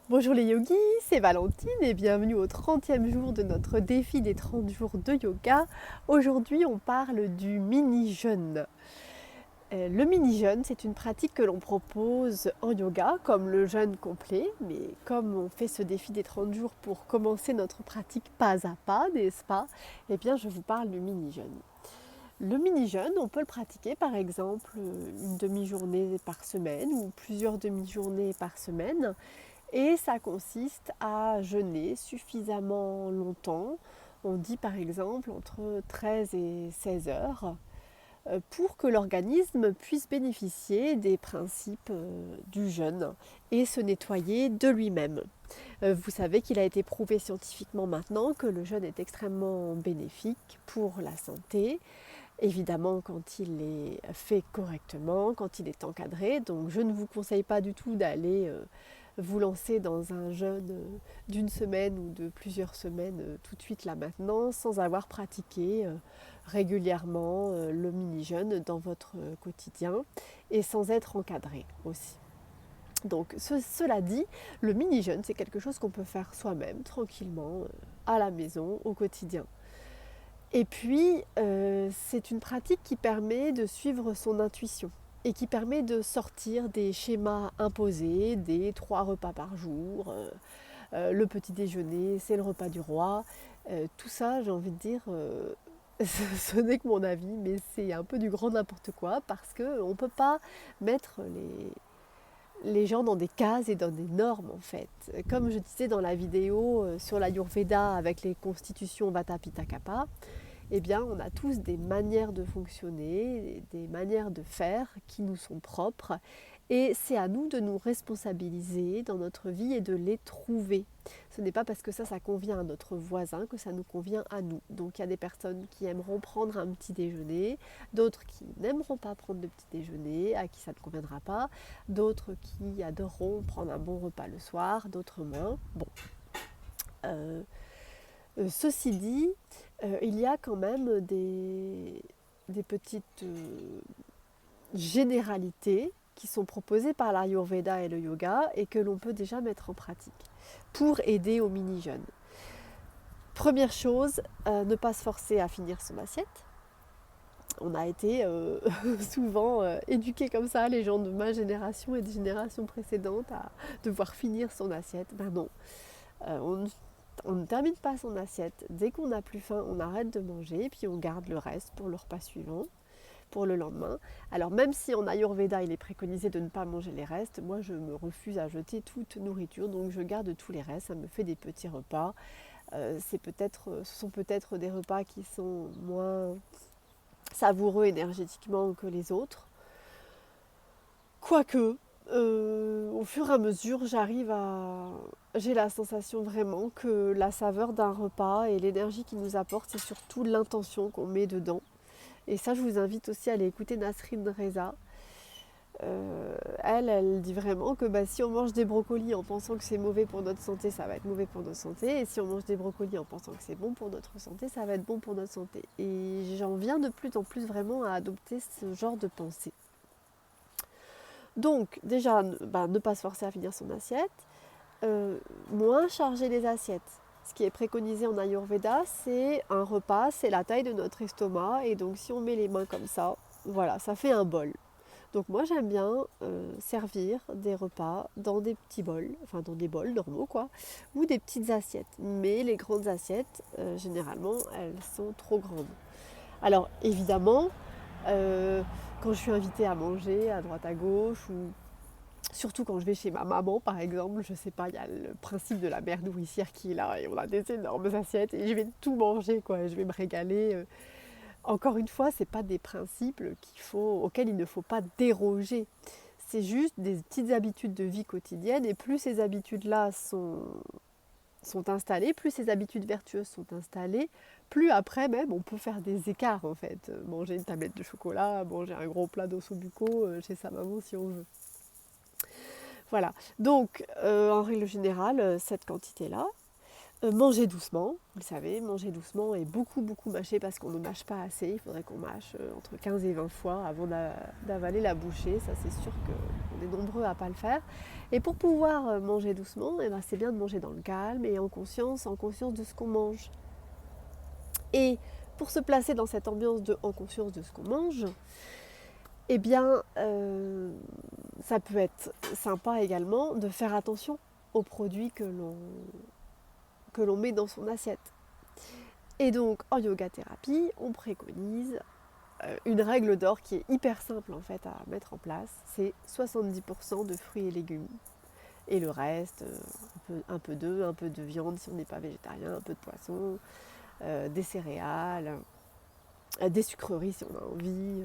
Bonjour les yogis, c'est Valentine et bienvenue au 30e jour de notre défi des 30 jours de yoga. Aujourd'hui, on parle du mini-jeûne. Le mini-jeûne, c'est une pratique que l'on propose en yoga, comme le jeûne complet, mais comme on fait ce défi des 30 jours pour commencer notre pratique pas à pas, n'est-ce pas? Eh bien, je vous parle du mini-jeûne. Le mini-jeûne, on peut le pratiquer par exemple une demi-journée par semaine ou plusieurs demi-journées par semaine. Et ça consiste à jeûner suffisamment longtemps, on dit par exemple entre 13 et 16 heures, pour que l'organisme puisse bénéficier des principes du jeûne et se nettoyer de lui-même. Vous savez qu'il a été prouvé scientifiquement maintenant que le jeûne est extrêmement bénéfique pour la santé, évidemment quand il est fait correctement, quand il est encadré. Donc je ne vous conseille pas du tout d'aller vous lancer dans un jeûne d'une semaine ou de plusieurs semaines tout de suite là maintenant sans avoir pratiqué régulièrement le mini-jeûne dans votre quotidien et sans être encadré aussi. Donc cela dit, le mini-jeûne c'est quelque chose qu'on peut faire soi-même tranquillement à la maison au quotidien. Et puis, c'est une pratique qui permet de suivre son intuition et qui permet de sortir des schémas imposés, des 3 repas par jour, le petit déjeuner, c'est le repas du roi. Tout ça, j'ai envie de dire, ce n'est que mon avis, mais c'est un peu du grand n'importe quoi parce qu'on ne peut pas mettre les gens dans des cases et dans des normes en fait. Comme je disais dans la vidéo sur l'Ayurveda avec les constitutions Vata Pitta Kapha, eh bien, on a tous des manières de fonctionner, des manières de faire qui nous sont propres. Et c'est à nous de nous responsabiliser dans notre vie et de les trouver. Ce n'est pas parce que ça convient à notre voisin que ça nous convient à nous. Donc il y a des personnes qui aimeront prendre un petit déjeuner, d'autres qui n'aimeront pas prendre de petit déjeuner, à qui ça ne conviendra pas, d'autres qui adoreront prendre un bon repas le soir, d'autres moins. Bon. Ceci dit, il y a quand même des petites généralités qui sont proposées par l'Ayurveda et le yoga et que l'on peut déjà mettre en pratique pour aider au mini-jeûne. Première chose, ne pas se forcer à finir son assiette. On a été souvent éduqués comme ça, les gens de ma génération et des générations précédentes, à devoir finir son assiette. Ben non, on ne termine pas son assiette. Dès qu'on n'a plus faim, on arrête de manger, puis on garde le reste pour le repas suivant, pour le lendemain. Alors même si en Ayurveda, il est préconisé de ne pas manger les restes, moi je me refuse à jeter toute nourriture, donc je garde tous les restes, ça me fait des petits repas. Ce sont peut-être des repas qui sont moins savoureux énergétiquement que les autres. Quoique, au fur et à mesure, j'ai la sensation vraiment que la saveur d'un repas et l'énergie qu'il nous apporte, c'est surtout l'intention qu'on met dedans. Et ça, je vous invite aussi à aller écouter Nasrin Reza. Elle dit vraiment que si on mange des brocolis en pensant que c'est mauvais pour notre santé, ça va être mauvais pour notre santé. Et si on mange des brocolis en pensant que c'est bon pour notre santé, ça va être bon pour notre santé. Et j'en viens de plus en plus vraiment à adopter ce genre de pensée. Donc déjà, ne pas se forcer à finir son assiette, moins charger les assiettes. Ce qui est préconisé en Ayurveda, c'est un repas, c'est la taille de notre estomac, et donc si on met les mains comme ça, voilà, ça fait un bol. Donc moi j'aime bien servir des repas dans des petits bols, enfin dans des bols normaux quoi, ou des petites assiettes. Mais les grandes assiettes, généralement, elles sont trop grandes. Alors évidemment, quand je suis invitée à manger à droite à gauche, ou surtout quand je vais chez ma maman par exemple, je sais pas, il y a le principe de la mère nourricière qui est là et on a des énormes assiettes et je vais tout manger quoi, je vais me régaler. Encore une fois, c'est pas des principes auxquels il ne faut pas déroger. C'est juste des petites habitudes de vie quotidienne et plus ces habitudes-là sont installées, plus ces habitudes vertueuses sont installées, plus après même on peut faire des écarts en fait. Manger une tablette de chocolat, manger un gros plat d'ossobuco chez sa maman si on veut. Voilà, donc en règle générale, cette quantité-là. Manger doucement, vous le savez, manger doucement et beaucoup mâcher parce qu'on ne mâche pas assez. Il faudrait qu'on mâche entre 15 et 20 fois avant d'avaler la bouchée. Ça, c'est sûr qu'on est nombreux à ne pas le faire. Et pour pouvoir manger doucement, eh ben, c'est bien de manger dans le calme et en conscience de ce qu'on mange. Et pour se placer dans cette ambiance en conscience de ce qu'on mange, eh bien, ça peut être sympa également de faire attention aux produits que l'on met dans son assiette. Et donc en yoga thérapie, on préconise une règle d'or qui est hyper simple en fait à mettre en place, c'est 70% de fruits et légumes. Et le reste, un peu d'œufs, un peu de viande si on n'est pas végétarien, un peu de poisson, des céréales, des sucreries si on a envie,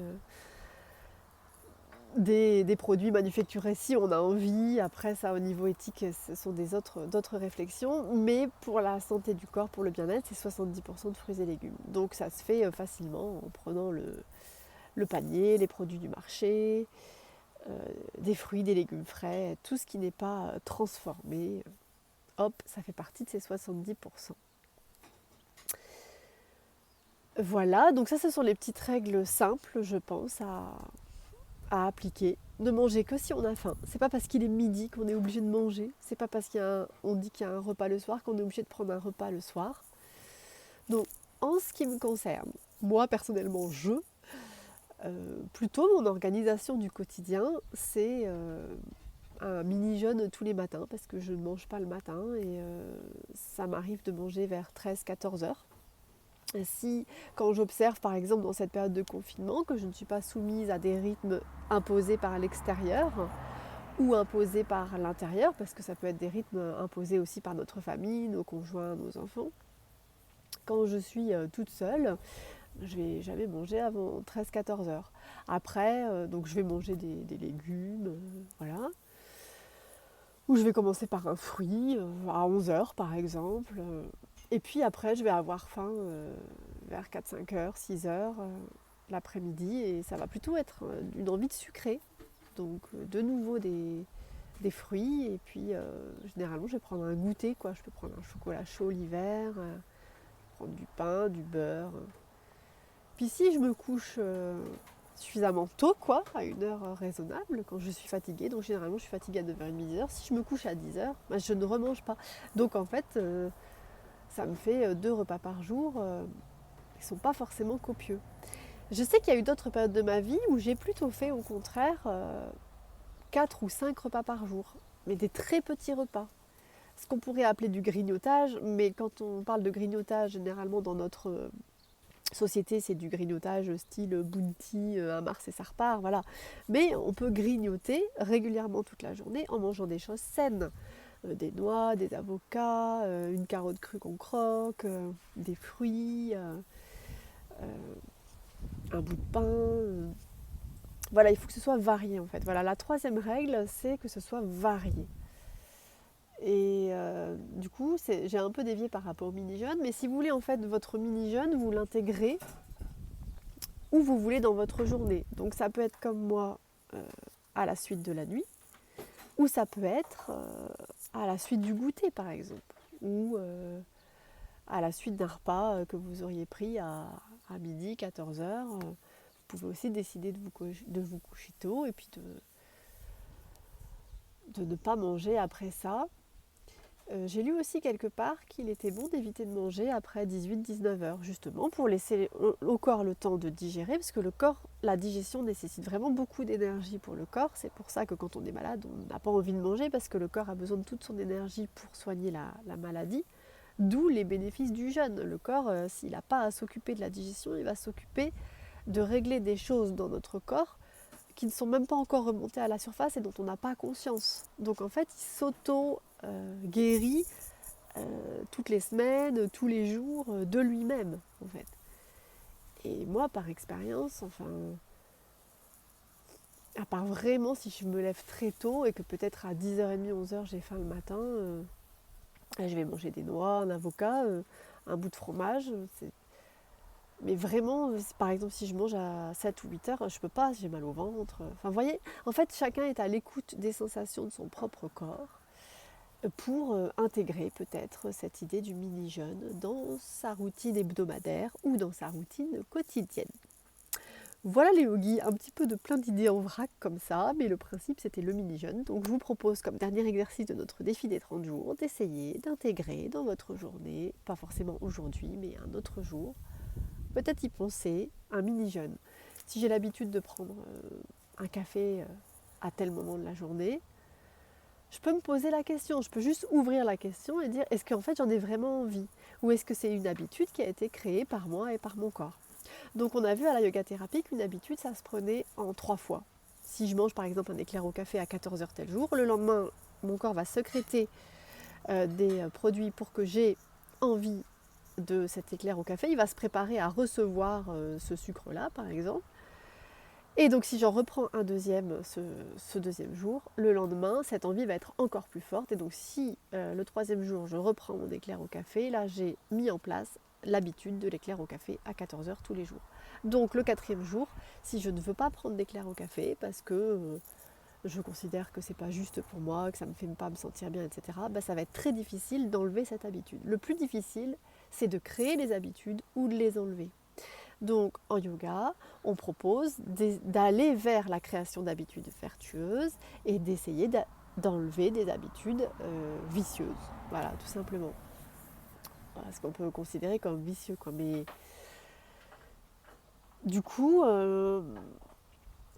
des produits manufacturés si on a envie. Après ça, au niveau éthique, ce sont d'autres réflexions. Mais pour la santé du corps, pour le bien-être, c'est 70% de fruits et légumes. Donc ça se fait facilement en prenant le panier, les produits du marché, des fruits, des légumes frais, tout ce qui n'est pas transformé. Hop, ça fait partie de ces 70%. Voilà, donc ça ce sont les petites règles simples, je pense, à appliquer. Ne manger que si on a faim. C'est pas parce qu'il est midi qu'on est obligé de manger. C'est pas parce qu'on dit qu'il y a un repas le soir qu'on est obligé de prendre un repas le soir. Donc, en ce qui me concerne, moi personnellement, plutôt mon organisation du quotidien, c'est un mini-jeûne tous les matins parce que je ne mange pas le matin et ça m'arrive de manger vers 13-14 heures. Si, quand j'observe par exemple dans cette période de confinement que je ne suis pas soumise à des rythmes imposés par l'extérieur ou imposés par l'intérieur, parce que ça peut être des rythmes imposés aussi par notre famille, nos conjoints, nos enfants. Quand je suis toute seule, je vais jamais manger avant 13-14 heures. Après, donc je vais manger des légumes, voilà. Ou je vais commencer par un fruit à 11 heures par exemple. Et puis après, je vais avoir faim vers 4-5 heures, 6 heures l'après-midi. Et ça va plutôt être une envie de sucré. Donc de nouveau des fruits. Et puis généralement, je vais prendre un goûter, quoi. Je peux prendre un chocolat chaud l'hiver, prendre du pain, du beurre. Puis si je me couche suffisamment tôt, quoi, à une heure raisonnable, quand je suis fatiguée, donc généralement je suis fatiguée à 9h30, 10h, si je me couche à 10h, bah, je ne remange pas. Donc en fait, ça me fait 2 repas par jour qui ne sont pas forcément copieux. Je sais qu'il y a eu d'autres périodes de ma vie où j'ai plutôt fait au contraire 4 ou 5 repas par jour, mais des très petits repas. Ce qu'on pourrait appeler du grignotage, mais quand on parle de grignotage, généralement dans notre société, c'est du grignotage style bounty, un Mars et ça repart, voilà. Mais on peut grignoter régulièrement toute la journée en mangeant des choses saines. Des noix, des avocats, une carotte crue qu'on croque, des fruits, un bout de pain. Voilà, il faut que ce soit varié en fait. Voilà, la troisième règle, c'est que ce soit varié. Et du coup, j'ai un peu dévié par rapport au mini-jeûne, mais si vous voulez en fait votre mini-jeûne, vous l'intégrez où vous voulez dans votre journée. Donc ça peut être comme moi à la suite de la nuit, ou ça peut être à la suite du goûter par exemple, ou à la suite d'un repas que vous auriez pris à midi, 14 heures. Vous pouvez aussi décider de vous coucher tôt et puis de ne pas manger après ça. J'ai lu aussi quelque part qu'il était bon d'éviter de manger après 18-19 heures, justement pour laisser au corps le temps de digérer, parce que le corps, la digestion nécessite vraiment beaucoup d'énergie pour le corps. C'est pour ça que quand on est malade, on n'a pas envie de manger, parce que le corps a besoin de toute son énergie pour soigner la maladie. D'où les bénéfices du jeûne. Le corps, s'il n'a pas à s'occuper de la digestion, il va s'occuper de régler des choses dans notre corps qui ne sont même pas encore remontées à la surface et dont on n'a pas conscience. Donc en fait, il s'auto-guérit toutes les semaines, tous les jours, de lui-même en fait. Et moi, par expérience, enfin, à part vraiment si je me lève très tôt et que peut-être à 10h30, 11h j'ai faim le matin, je vais manger des noix, un avocat, un bout de fromage. Mais vraiment, par exemple, si je mange à 7 ou 8 heures, je peux pas, j'ai mal au ventre. Enfin, vous voyez, en fait, chacun est à l'écoute des sensations de son propre corps. pour intégrer peut-être cette idée du mini-jeûne dans sa routine hebdomadaire ou dans sa routine quotidienne. Voilà les yogis, un petit peu de plein d'idées en vrac comme ça, mais le principe c'était le mini-jeûne. Donc je vous propose comme dernier exercice de notre défi des 30 jours d'essayer d'intégrer dans votre journée, pas forcément aujourd'hui, mais un autre jour, peut-être y penser, un mini-jeûne. Si j'ai l'habitude de prendre un café à tel moment de la journée, je peux me poser la question, je peux juste ouvrir la question et dire est-ce qu'en fait j'en ai vraiment envie? Ou est-ce que c'est une habitude qui a été créée par moi et par mon corps? Donc on a vu à la yoga thérapie qu'une habitude ça se prenait en 3 fois. Si je mange par exemple un éclair au café à 14 heures tel jour, le lendemain mon corps va sécréter des produits pour que j'ai envie de cet éclair au café, il va se préparer à recevoir ce sucre-là par exemple. Et donc si j'en reprends un deuxième ce deuxième jour, le lendemain, cette envie va être encore plus forte. Et donc si le troisième jour, je reprends mon éclair au café, là j'ai mis en place l'habitude de l'éclair au café à 14 heures tous les jours. Donc le quatrième jour, si je ne veux pas prendre d'éclair au café parce que je considère que c'est pas juste pour moi, que ça me fait pas me sentir bien, etc., bah, ça va être très difficile d'enlever cette habitude. Le plus difficile, c'est de créer les habitudes ou de les enlever. Donc en yoga, on propose d'aller vers la création d'habitudes vertueuses et d'essayer d'enlever des habitudes vicieuses. Voilà, tout simplement. Voilà, ce qu'on peut considérer comme vicieux, quoi. Mais du coup,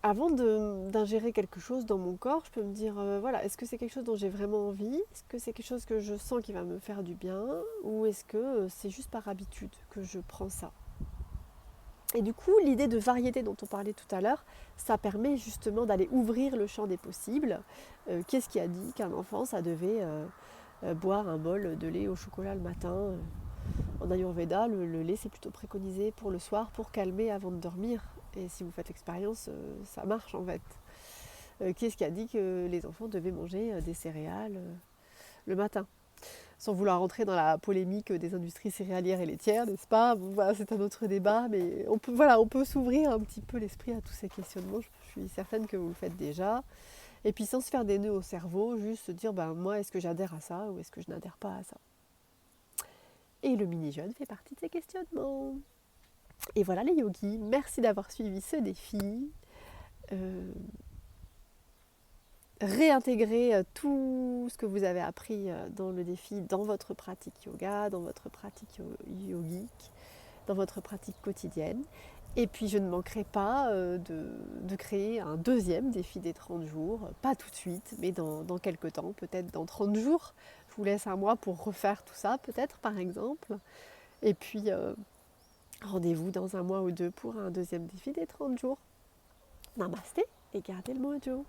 avant d'ingérer quelque chose dans mon corps, je peux me dire, voilà, est-ce que c'est quelque chose dont j'ai vraiment envie? Est-ce que c'est quelque chose que je sens qui va me faire du bien? Ou est-ce que c'est juste par habitude que je prends ça? Et du coup, l'idée de variété dont on parlait tout à l'heure, ça permet justement d'aller ouvrir le champ des possibles. Qu'est-ce qui a dit qu'un enfant, ça devait boire un bol de lait au chocolat le matin? En Ayurveda, le lait, c'est plutôt préconisé pour le soir, pour calmer avant de dormir. Et si vous faites l'expérience, ça marche en fait. Qu'est-ce qui a dit que les enfants devaient manger des céréales le matin? Sans vouloir rentrer dans la polémique des industries céréalières et laitières, n'est-ce pas? Bon, voilà, c'est un autre débat, mais on peut s'ouvrir un petit peu l'esprit à tous ces questionnements. Je suis certaine que vous le faites déjà. Et puis sans se faire des nœuds au cerveau, juste se dire, ben, moi, est-ce que j'adhère à ça ou est-ce que je n'adhère pas à ça? Et le mini-jeûne fait partie de ces questionnements. Et voilà les yogis, merci d'avoir suivi ce défi. Réintégrer tout ce que vous avez appris dans le défi, dans votre pratique yoga, dans votre pratique yogique, dans votre pratique quotidienne. Et puis je ne manquerai pas de créer un deuxième défi des 30 jours, pas tout de suite, mais dans quelques temps, peut-être dans 30 jours. Je vous laisse un mois pour refaire tout ça, peut-être par exemple. Et puis rendez-vous dans un mois ou deux pour un deuxième défi des 30 jours. Namasté et gardez le mojo.